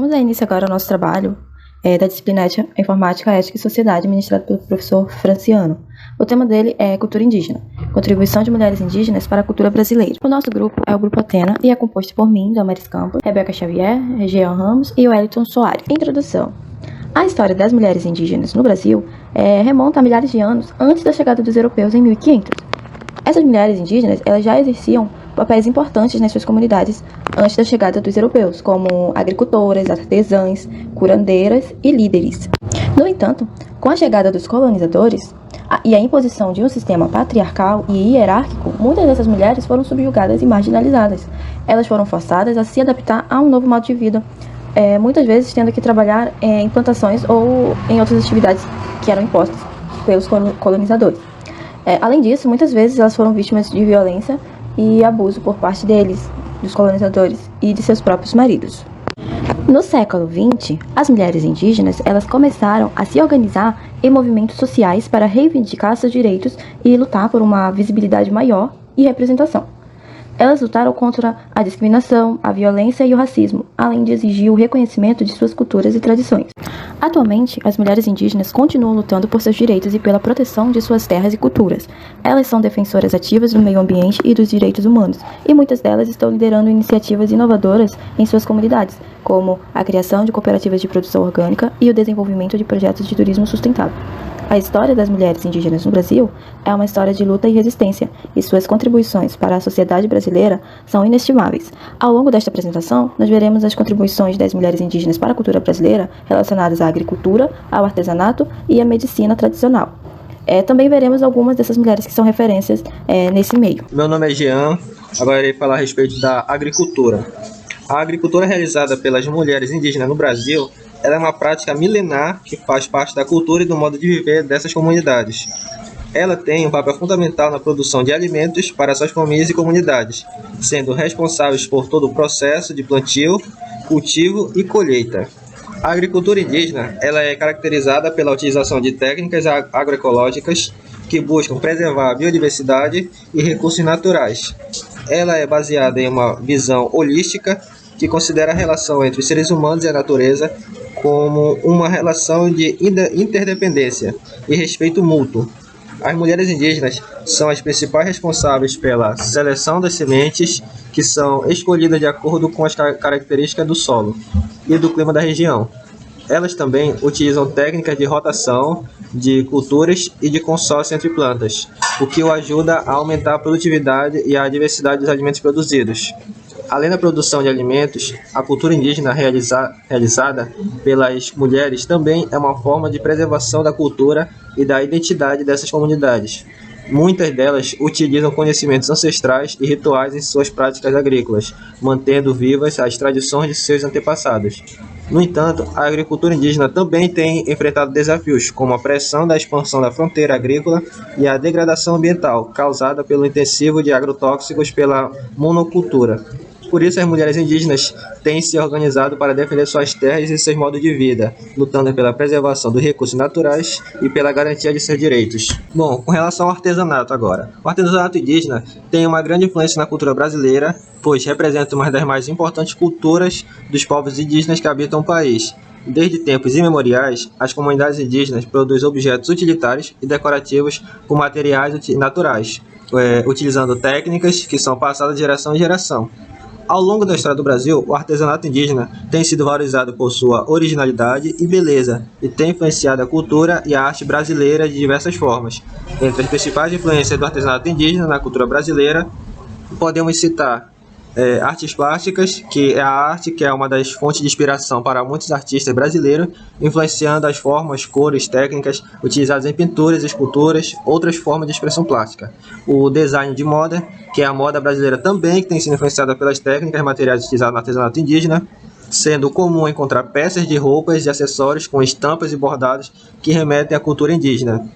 Vamos aí iniciar agora o nosso trabalho da disciplina Informática, Ética e Sociedade, ministrado pelo professor Franciano. O tema dele é Cultura Indígena, contribuição de mulheres indígenas para a cultura brasileira. O nosso grupo é o Grupo Atena e é composto por mim, Damaris Campos, Rebeca Xavier, Jean Ramos e Wellington Soares. Introdução. A história das mulheres indígenas no Brasil remonta a milhares de anos antes da chegada dos europeus em 1500. Essas mulheres indígenas elas já exerciam papéis importantes nas suas comunidades antes da chegada dos europeus, como agricultoras, artesãs, curandeiras e líderes. No entanto, com a chegada dos colonizadores e a imposição de um sistema patriarcal e hierárquico, muitas dessas mulheres foram subjugadas e marginalizadas. Elas foram forçadas a se adaptar a um novo modo de vida, muitas vezes tendo que trabalhar em plantações ou em outras atividades que eram impostas pelos colonizadores. Além disso, muitas vezes elas foram vítimas de violência e abuso por parte deles, dos colonizadores e de seus próprios maridos. No século XX, as mulheres indígenas elas começaram a se organizar em movimentos sociais para reivindicar seus direitos e lutar por uma visibilidade maior e representação. Elas lutaram contra a discriminação, a violência e o racismo, além de exigir o reconhecimento de suas culturas e tradições. Atualmente, as mulheres indígenas continuam lutando por seus direitos e pela proteção de suas terras e culturas. Elas são defensoras ativas do meio ambiente e dos direitos humanos, e muitas delas estão liderando iniciativas inovadoras em suas comunidades, como a criação de cooperativas de produção orgânica e o desenvolvimento de projetos de turismo sustentável. A história das mulheres indígenas no Brasil é uma história de luta e resistência, e suas contribuições para a sociedade brasileira são inestimáveis. Ao longo desta apresentação, nós veremos as contribuições das mulheres indígenas para a cultura brasileira relacionadas à agricultura, ao artesanato e à medicina tradicional. Também veremos algumas dessas mulheres que são referências nesse meio. Meu nome é Jean, agora irei falar a respeito da agricultura. A agricultura realizada pelas mulheres indígenas no Brasil ela é uma prática milenar que faz parte da cultura e do modo de viver dessas comunidades. Ela tem um papel fundamental na produção de alimentos para suas famílias e comunidades, sendo responsáveis por todo o processo de plantio, cultivo e colheita. A agricultura indígena ela é caracterizada pela utilização de técnicas agroecológicas que buscam preservar a biodiversidade e recursos naturais. Ela é baseada em uma visão holística que considera a relação entre os seres humanos e a natureza como uma relação de interdependência e respeito mútuo. As mulheres indígenas são as principais responsáveis pela seleção das sementes, que são escolhidas de acordo com as características do solo e do clima da região. Elas também utilizam técnicas de rotação de culturas e de consórcio entre plantas, o que o ajuda a aumentar a produtividade e a diversidade dos alimentos produzidos. Além da produção de alimentos, a cultura indígena realizada pelas mulheres também é uma forma de preservação da cultura e da identidade dessas comunidades. Muitas delas utilizam conhecimentos ancestrais e rituais em suas práticas agrícolas, mantendo vivas as tradições de seus antepassados. No entanto, a agricultura indígena também tem enfrentado desafios, como a pressão da expansão da fronteira agrícola e a degradação ambiental, causada pelo intensivo de agrotóxicos pela monocultura. Por isso, as mulheres indígenas têm se organizado para defender suas terras e seus modos de vida, lutando pela preservação dos recursos naturais e pela garantia de seus direitos. Bom, com relação ao artesanato agora. O artesanato indígena tem uma grande influência na cultura brasileira, pois representa uma das mais importantes culturas dos povos indígenas que habitam o país. Desde tempos imemoriais, as comunidades indígenas produzem objetos utilitários e decorativos com materiais naturais, utilizando técnicas que são passadas de geração em geração. Ao longo da história do Brasil, o artesanato indígena tem sido valorizado por sua originalidade e beleza e tem influenciado a cultura e a arte brasileira de diversas formas. Entre as principais influências do artesanato indígena na cultura brasileira, podemos citar artes plásticas, que é a arte que é uma das fontes de inspiração para muitos artistas brasileiros, influenciando as formas, cores, técnicas utilizadas em pinturas, esculturas, outras formas de expressão plástica. O design de moda, que é a moda brasileira também, que tem sido influenciada pelas técnicas e materiais utilizados no artesanato indígena, sendo comum encontrar peças de roupas e acessórios com estampas e bordados que remetem à cultura indígena.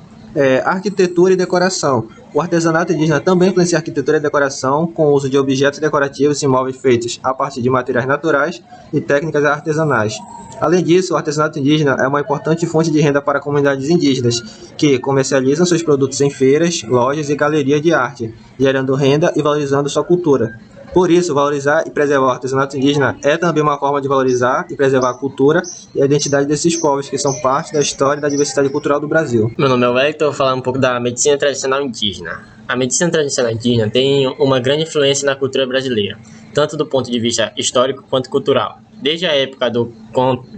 Arquitetura e decoração. O artesanato indígena também influencia a arquitetura e decoração com o uso de objetos decorativos e móveis feitos a partir de materiais naturais e técnicas artesanais. Além disso, o artesanato indígena é uma importante fonte de renda para comunidades indígenas, que comercializam seus produtos em feiras, lojas e galerias de arte, gerando renda e valorizando sua cultura. Por isso, valorizar e preservar o artesanato indígena é também uma forma de valorizar e preservar a cultura e a identidade desses povos, que são parte da história e da diversidade cultural do Brasil. Meu nome é Wellington, vou falar um pouco da medicina tradicional indígena. A medicina tradicional indígena tem uma grande influência na cultura brasileira, tanto do ponto de vista histórico quanto cultural. Desde a época do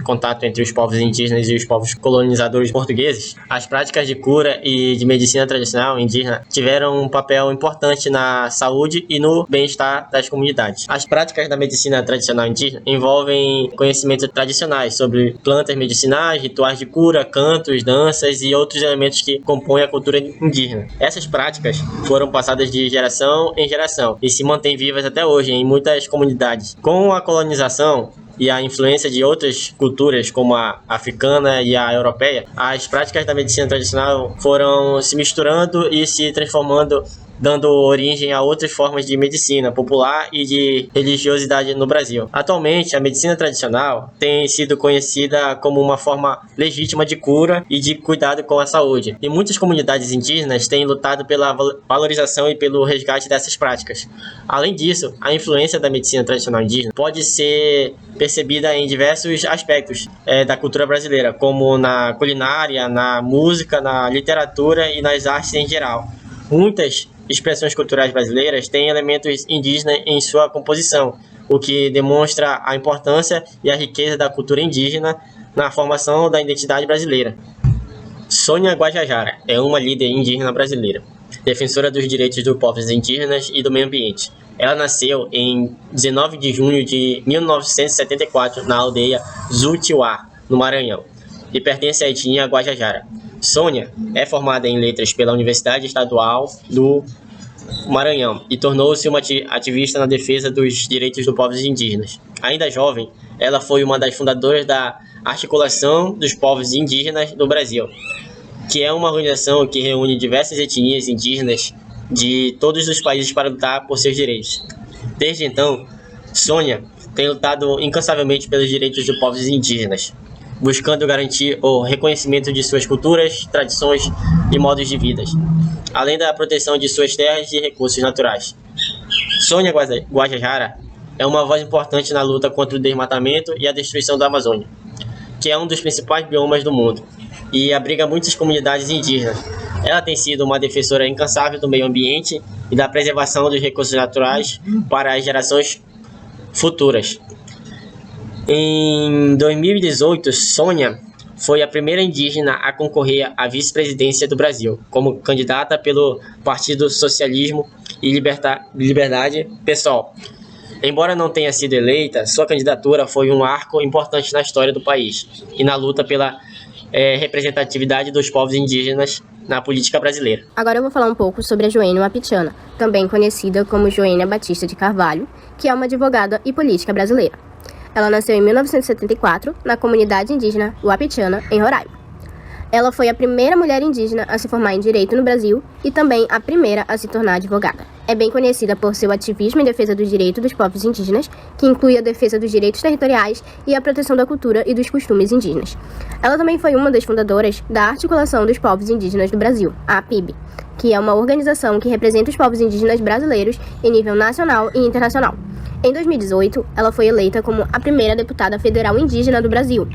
contato entre os povos indígenas e os povos colonizadores portugueses, as práticas de cura e de medicina tradicional indígena tiveram um papel importante na saúde e no bem-estar das comunidades. As práticas da medicina tradicional indígena envolvem conhecimentos tradicionais sobre plantas medicinais, rituais de cura, cantos, danças e outros elementos que compõem a cultura indígena. Essas práticas foram passadas de geração em geração e se mantêm vivas até hoje em muitas comunidades. Com a colonização e a influência de outras culturas, como a africana e a europeia, as práticas da medicina tradicional foram se misturando e se transformando, dando origem a outras formas de medicina popular e de religiosidade no Brasil. Atualmente, a medicina tradicional tem sido conhecida como uma forma legítima de cura e de cuidado com a saúde, e muitas comunidades indígenas têm lutado pela valorização e pelo resgate dessas práticas. Além disso, a influência da medicina tradicional indígena pode ser percebida em diversos aspectos da cultura brasileira, como na culinária, na música, na literatura e nas artes em geral. Muitas expressões culturais brasileiras têm elementos indígenas em sua composição, o que demonstra a importância e a riqueza da cultura indígena na formação da identidade brasileira. Sônia Guajajara é uma líder indígena brasileira, defensora dos direitos dos povos indígenas e do meio ambiente. Ela nasceu em 19 de junho de 1974 na aldeia Zutiuá, no Maranhão, e pertence à etnia Guajajara. Sônia é formada em letras pela Universidade Estadual do Maranhão e tornou-se uma ativista na defesa dos direitos dos povos indígenas. Ainda jovem, ela foi uma das fundadoras da Articulação dos Povos Indígenas do Brasil, que é uma organização que reúne diversas etnias indígenas de todos os países para lutar por seus direitos. Desde então, Sônia tem lutado incansavelmente pelos direitos dos povos indígenas, buscando garantir o reconhecimento de suas culturas, tradições e modos de vida, além da proteção de suas terras e recursos naturais. Sônia Guajajara é uma voz importante na luta contra o desmatamento e a destruição da Amazônia, que é um dos principais biomas do mundo, e abriga muitas comunidades indígenas. Ela tem sido uma defensora incansável do meio ambiente e da preservação dos recursos naturais para as gerações futuras. Em 2018, Sônia foi a primeira indígena a concorrer à vice-presidência do Brasil, como candidata pelo Partido Socialismo e Liberdade, PSOL. Embora não tenha sido eleita, sua candidatura foi um marco importante na história do país e na luta pela representatividade dos povos indígenas na política brasileira. Agora eu vou falar um pouco sobre a Joênia Wapichana, também conhecida como Joênia Batista de Carvalho, que é uma advogada e política brasileira. Ela nasceu em 1974 na comunidade indígena Wapichana, em Roraima. Ela foi a primeira mulher indígena a se formar em direito no Brasil e também a primeira a se tornar advogada. É bem conhecida por seu ativismo em defesa dos direitos dos povos indígenas, que inclui a defesa dos direitos territoriais e a proteção da cultura e dos costumes indígenas. Ela também foi uma das fundadoras da Articulação dos Povos Indígenas do Brasil, a APIB, que é uma organização que representa os povos indígenas brasileiros em nível nacional e internacional. Em 2018, ela foi eleita como a primeira deputada federal indígena do Brasil.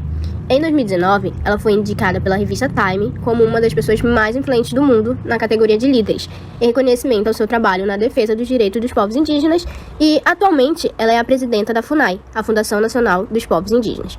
Em 2019, ela foi indicada pela revista Time como uma das pessoas mais influentes do mundo na categoria de líderes, em reconhecimento ao seu trabalho na defesa dos direitos dos povos indígenas, e atualmente ela é a presidenta da FUNAI, a Fundação Nacional dos Povos Indígenas.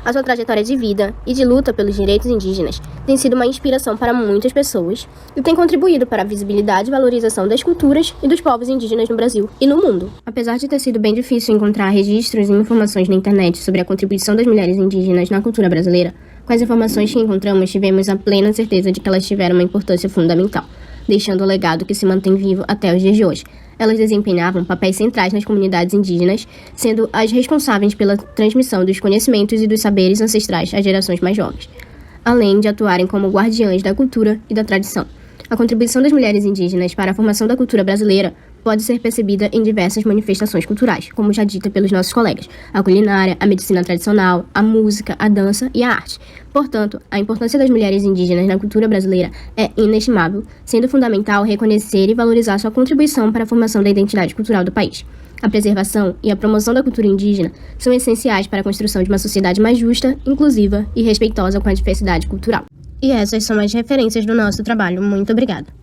A sua trajetória de vida e de luta pelos direitos indígenas tem sido uma inspiração para muitas pessoas e tem contribuído para a visibilidade e valorização das culturas e dos povos indígenas no Brasil e no mundo. Apesar de ter sido bem difícil encontrar registros e informações na internet sobre a contribuição das mulheres indígenas na cultura brasileira, com as informações que encontramos tivemos a plena certeza de que elas tiveram uma importância fundamental, deixando o legado que se mantém vivo até os dias de hoje. Elas desempenhavam papéis centrais nas comunidades indígenas, sendo as responsáveis pela transmissão dos conhecimentos e dos saberes ancestrais às gerações mais jovens, além de atuarem como guardiãs da cultura e da tradição. A contribuição das mulheres indígenas para a formação da cultura brasileira pode ser percebida em diversas manifestações culturais, como já dita pelos nossos colegas: a culinária, a medicina tradicional, a música, a dança e a arte. Portanto, a importância das mulheres indígenas na cultura brasileira é inestimável, sendo fundamental reconhecer e valorizar sua contribuição para a formação da identidade cultural do país. A preservação e a promoção da cultura indígena são essenciais para a construção de uma sociedade mais justa, inclusiva e respeitosa com a diversidade cultural. E essas são as referências do nosso trabalho. Muito obrigada.